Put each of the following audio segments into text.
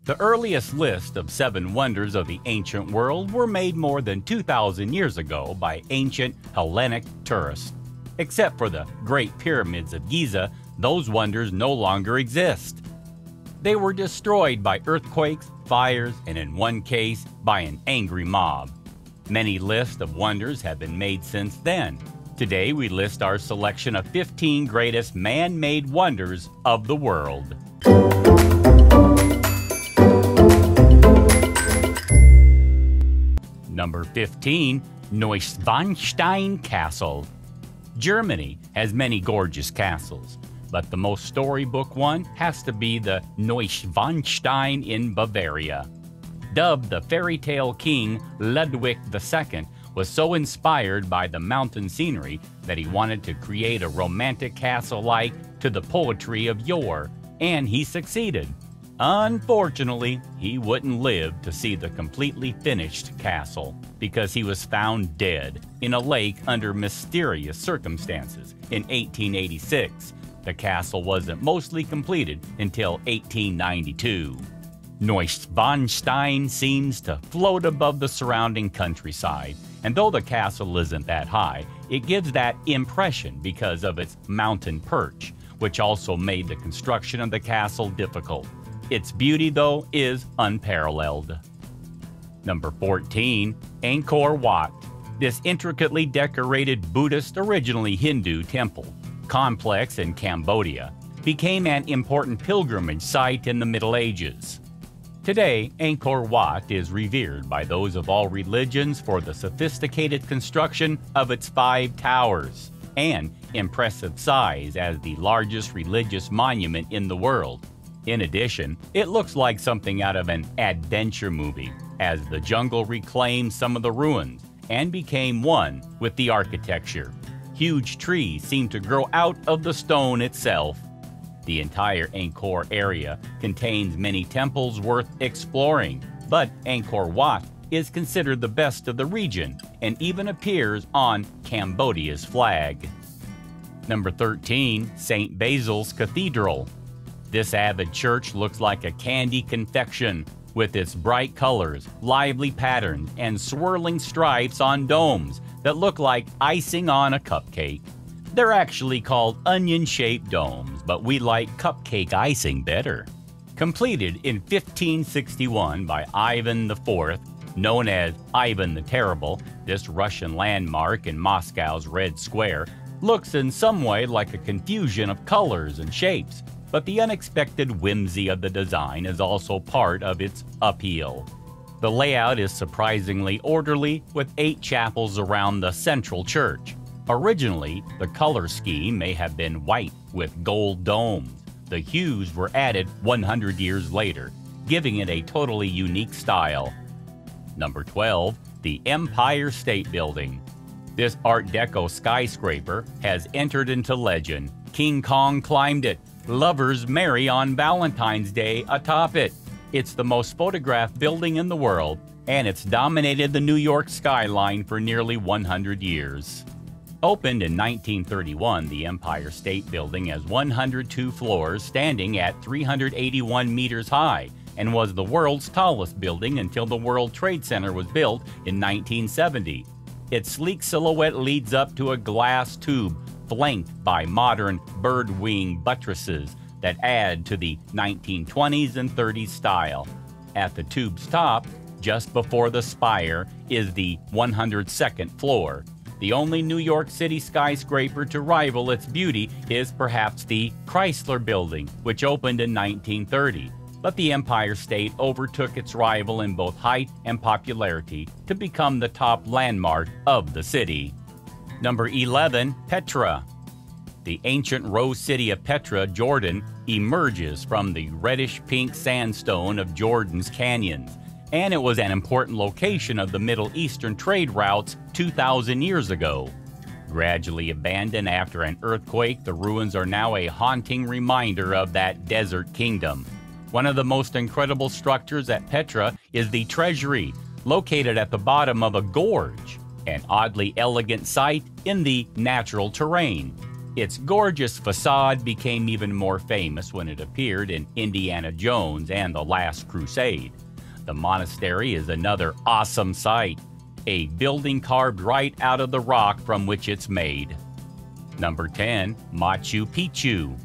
The earliest list of 7 wonders of the ancient world were made more than 2,000 years ago by ancient Hellenic tourists. Except for the Great Pyramids of Giza, those wonders no longer exist. They were destroyed by earthquakes, fires, and in one case, by an angry mob. Many lists of wonders have been made since then. Today, we list our selection of 15 greatest man-made wonders of the world. Number 15. Neuschwanstein Castle. Germany has many gorgeous castles, but the most storybook one has to be the Neuschwanstein in Bavaria. Dubbed the fairy tale king, Ludwig II was so inspired by the mountain scenery that he wanted to create a romantic castle like to the poetry of yore, and he succeeded. Unfortunately, he wouldn't live to see the completely finished castle because he was found dead in a lake under mysterious circumstances in 1886. The castle wasn't mostly completed until 1892. Neuschwanstein seems to float above the surrounding countryside, and though the castle isn't that high, it gives that impression because of its mountain perch, which also made the construction of the castle difficult. Its beauty, though, is unparalleled. Number 14. Angkor Wat. This intricately decorated Buddhist, originally Hindu temple complex in Cambodia became an important pilgrimage site in the Middle Ages. Today, Angkor Wat is revered by those of all religions for the sophisticated construction of its 5 towers and impressive size as the largest religious monument in the world. In addition, it looks like something out of an adventure movie, as the jungle reclaimed some of the ruins and became one with the architecture. Huge trees seem to grow out of the stone itself. The entire Angkor area contains many temples worth exploring, but Angkor Wat is considered the best of the region and even appears on Cambodia's flag. Number 13. St. Basils Cathedral. This avid church looks like a candy confection with its bright colors, lively patterns, and swirling stripes on domes that look like icing on a cupcake. They're actually called onion-shaped domes, but we like cupcake icing better. Completed in 1561 by Ivan IV, known as Ivan the Terrible, this Russian landmark in Moscow's Red Square looks in some way like a confusion of colors and shapes, but the unexpected whimsy of the design is also part of its appeal. The layout is surprisingly orderly, with 8 chapels around the central church. Originally, the color scheme may have been white with gold domes. The hues were added 100 years later, giving it a totally unique style. Number 12. The Empire State Building. This Art Deco skyscraper has entered into legend. King Kong climbed it. Lovers marry on Valentine's Day atop it. It's the most photographed building in the world, and it's dominated the New York skyline for nearly 100 years. Opened in 1931, the Empire State Building has 102 floors, standing at 381 meters high, and was the world's tallest building until the World Trade Center was built in 1970. Its sleek silhouette leads up to a glass tube flanked by modern bird wing buttresses that add to the 1920s and 30s style. At the tube's top, just before the spire, is the 102nd floor. The only New York City skyscraper to rival its beauty is perhaps the Chrysler Building, which opened in 1930. But the Empire State overtook its rival in both height and popularity to become the top landmark of the city. Number 11. Petra. The ancient rose city of Petra, Jordan, emerges from the reddish-pink sandstone of Jordan's canyons, and it was an important location of the Middle Eastern trade routes 2,000 years ago. Gradually abandoned after an earthquake, the ruins are now a haunting reminder of that desert kingdom. One of the most incredible structures at Petra is the treasury, located at the bottom of a gorge, an oddly elegant sight in the natural terrain. Its gorgeous facade became even more famous when it appeared in Indiana Jones and the Last Crusade. The monastery is another awesome sight, a building carved right out of the rock from which it's made. Number 10. Machu Picchu.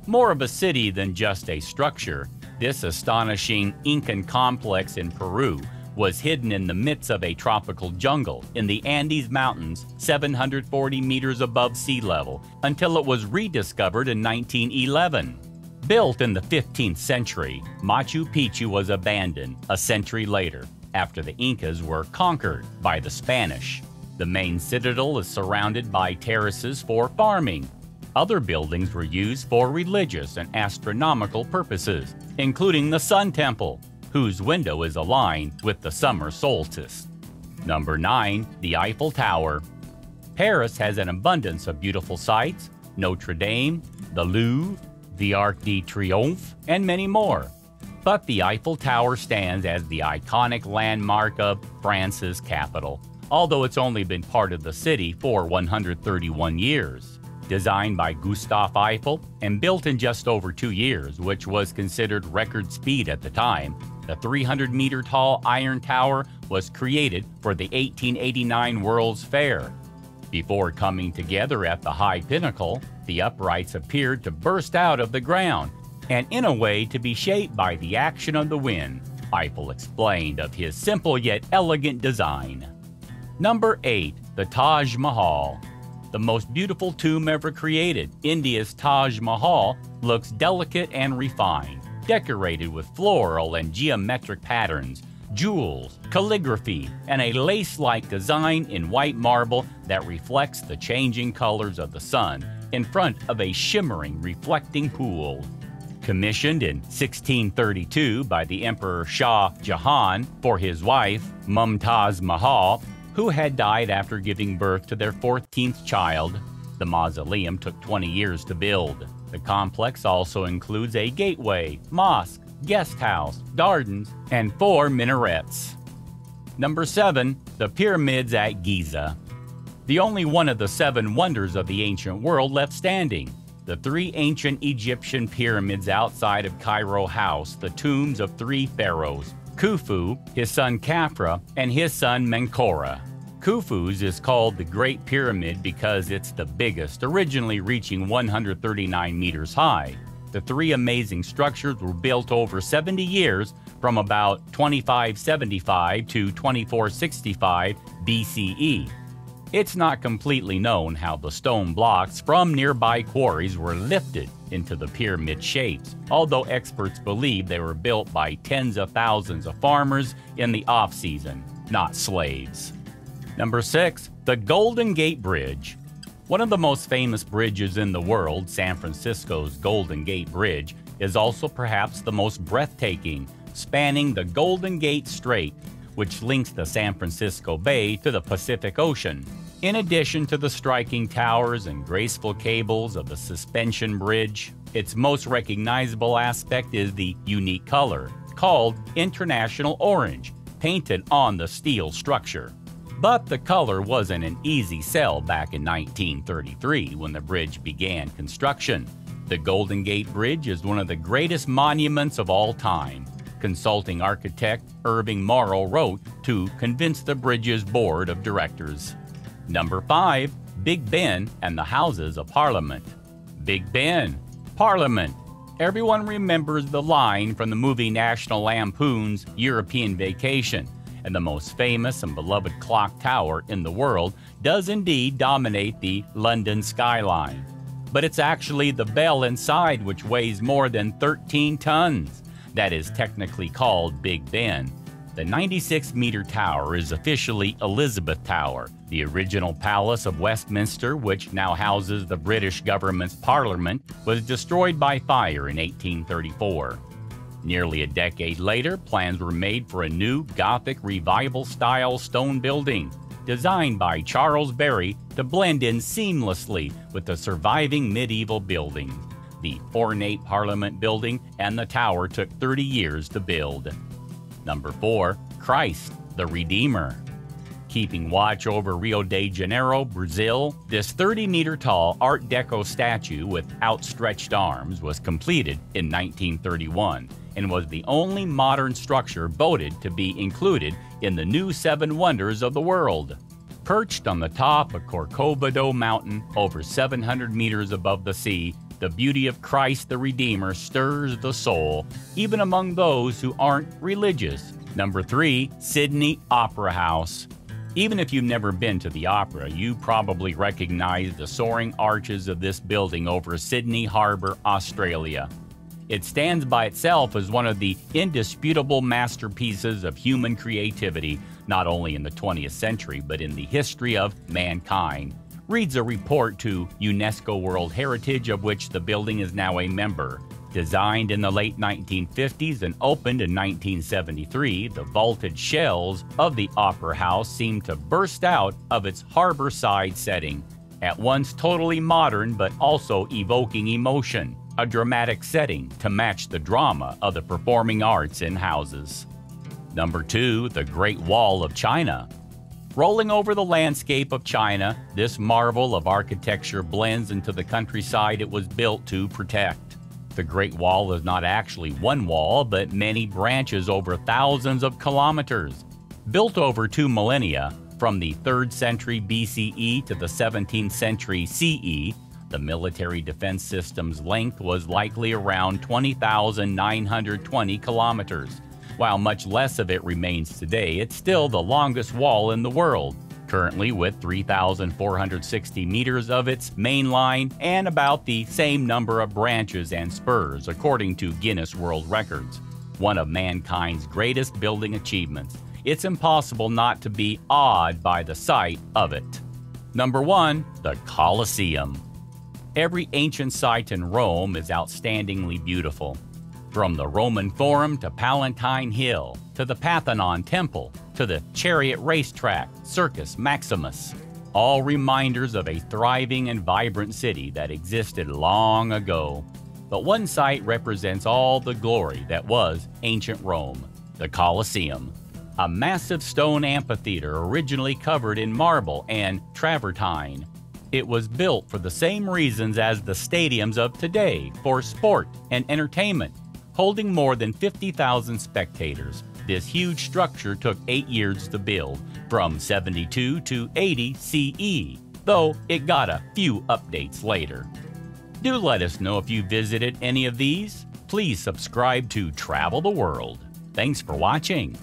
More of a city than just a structure, this astonishing Incan complex in Peru was hidden in the midst of a tropical jungle in the Andes Mountains 740 meters above sea level until it was rediscovered in 1911. Built in the 15th century, Machu Picchu was abandoned a century later after the Incas were conquered by the Spanish. The main citadel is surrounded by terraces for farming. Other buildings were used for religious and astronomical purposes, including the Sun Temple, whose window is aligned with the summer solstice. Number 9. The Eiffel Tower. Paris has an abundance of beautiful sights: Notre Dame, the Louvre, the Arc de Triomphe, and many more. But the Eiffel Tower stands as the iconic landmark of France's capital, although it's only been part of the city for 131 years. Designed by Gustave Eiffel and built in just over 2 years, which was considered record speed at the time, the 300-meter-tall Iron Tower was created for the 1889 World's Fair. Before coming together at the high pinnacle, the uprights appeared to burst out of the ground, and in a way to be shaped by the action of the wind. Eiffel explained of his simple yet elegant design. Number 8. The Taj Mahal. The most beautiful tomb ever created, India's Taj Mahal looks delicate and refined, decorated with floral and geometric patterns, jewels, calligraphy, and a lace-like design in white marble that reflects the changing colors of the sun in front of a shimmering, reflecting pool. Commissioned in 1632 by the Emperor Shah Jahan for his wife, Mumtaz Mahal, who had died after giving birth to their 14th child, the mausoleum took 20 years to build. The complex also includes a gateway, mosque, guest house, gardens, and 4 minarets. Number 7. The Pyramids at Giza. The only one of the 7 wonders of the ancient world left standing. The 3 ancient Egyptian pyramids outside of Cairo house the tombs of 3 pharaohs: Khufu, his son Khafra, and his son Menkaure. Khufu's is called the Great Pyramid because it's the biggest, originally reaching 139 meters high. The 3 amazing structures were built over 70 years from about 2575 to 2465 BCE. It's not completely known how the stone blocks from nearby quarries were lifted into the pyramid shapes, although experts believe they were built by tens of thousands of farmers in the off-season, not slaves. Number 6. The Golden Gate Bridge. One of the most famous bridges in the world, San Francisco's Golden Gate Bridge, is also perhaps the most breathtaking, spanning the Golden Gate Strait, which links the San Francisco Bay to the Pacific Ocean. In addition to the striking towers and graceful cables of the suspension bridge, its most recognizable aspect is the unique color, called International Orange, painted on the steel structure. But the color wasn't an easy sell back in 1933 when the bridge began construction. The Golden Gate Bridge is one of the greatest monuments of all time. Consulting architect Irving Morrow wrote to convince the bridge's board of directors. Number 5. Big Ben and the Houses of Parliament. Big Ben, Parliament. Everyone remembers the line from the movie National Lampoon's European Vacation, and the most famous and beloved clock tower in the world does indeed dominate the London skyline. But it's actually the bell inside which weighs more than 13 tons. That is technically called Big Ben. The 96-meter tower is officially Elizabeth Tower. The original Palace of Westminster, which now houses the British government's parliament, was destroyed by fire in 1834. Nearly a decade later, plans were made for a new Gothic Revival-style stone building, designed by Charles Barry to blend in seamlessly with the surviving medieval buildings. The ornate Parliament building and the tower took 30 years to build. Number 4. Christ, the Redeemer. Keeping watch over Rio de Janeiro, Brazil, this 30-meter-tall Art Deco statue with outstretched arms was completed in 1931 and was the only modern structure voted to be included in the new 7 Wonders of the World. Perched on the top of Corcovado Mountain, over 700 meters above the sea, the beauty of Christ the Redeemer stirs the soul, even among those who aren't religious. Number 3, Sydney Opera House. Even if you've never been to the opera, you probably recognize the soaring arches of this building over Sydney Harbour, Australia. It stands by itself as one of the indisputable masterpieces of human creativity, not only in the 20th century, but in the history of mankind, reads a report to UNESCO World Heritage, of which the building is now a member. Designed in the late 1950s and opened in 1973, the vaulted shells of the Opera House seem to burst out of its harborside setting, at once totally modern but also evoking emotion, a dramatic setting to match the drama of the performing arts in houses. Number 2, the Great Wall of China. Rolling over the landscape of China, this marvel of architecture blends into the countryside it was built to protect. The Great Wall is not actually one wall, but many branches over thousands of kilometers. Built over 2 millennia, from the 3rd century BCE to the 17th century CE, the military defense system's length was likely around 20,920 kilometers. While much less of it remains today, it's still the longest wall in the world, currently with 3,460 meters of its main line and about the same number of branches and spurs, according to Guinness World Records. One of mankind's greatest building achievements. It's impossible not to be awed by the sight of it. Number 1, the Coliseum. Every ancient site in Rome is outstandingly beautiful. From the Roman Forum to Palatine Hill, to the Parthenon Temple, to the chariot racetrack, Circus Maximus, all reminders of a thriving and vibrant city that existed long ago. But one site represents all the glory that was ancient Rome, the Coliseum, a massive stone amphitheater originally covered in marble and travertine. It was built for the same reasons as the stadiums of today, for sport and entertainment. Holding more than 50,000 spectators, this huge structure took 8 years to build, from 72 to 80 CE, though it got a few updates later. Do let us know if you visited any of these. Please subscribe to Travel the World. Thanks for watching.